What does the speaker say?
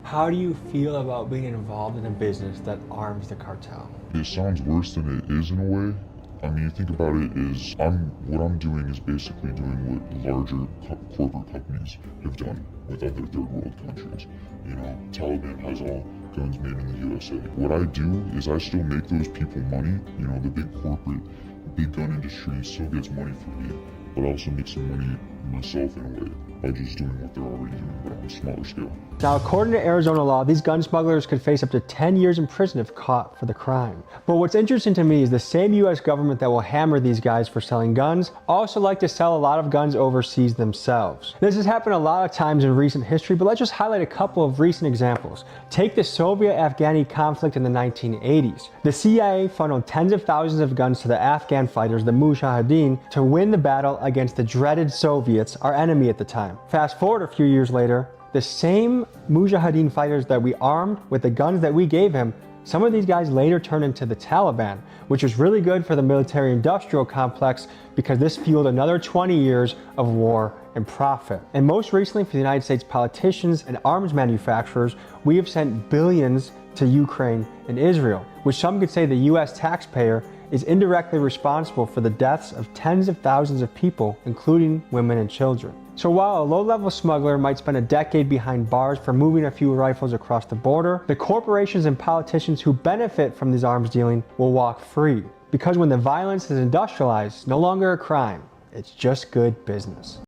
How do you feel about being involved in a business that arms the cartel? It sounds worse than it is in a way. I mean, you think about it is what I'm doing is basically doing what larger corporate companies have done with other third world countries. You know, Taliban has all guns made in the USA. What I do is I still make those people money. You know, the big corporate, big gun industry still gets money for me, but I also make some money myself in a way by just doing what they're already doing, but on a smaller scale. Now, according to Arizona law, these gun smugglers could face up to 10 years in prison if caught for the crime. But what's interesting to me is the same US government that will hammer these guys for selling guns also like to sell a lot of guns overseas themselves. This has happened a lot of times in recent history, but let's just highlight a couple of recent examples. Take the Soviet-Afghani conflict in the 1980s. The CIA funneled tens of thousands of guns to the Afghan fighters, the Mujahideen, to win the battle against the dreaded Soviets, our enemy at the time. Fast forward a few years later, the same Mujahideen fighters that we armed with the guns that we gave him, some of these guys later turned into the Taliban, which was really good for the military-industrial complex because this fueled another 20 years of war and profit. And most recently for the United States politicians and arms manufacturers, we have sent billions to Ukraine and Israel, which some could say the US taxpayer is indirectly responsible for the deaths of tens of thousands of people, including women and children. So while a low-level smuggler might spend a decade behind bars for moving a few rifles across the border, the corporations and politicians who benefit from this arms dealing will walk free. Because when the violence is industrialized, it's no longer a crime, it's just good business.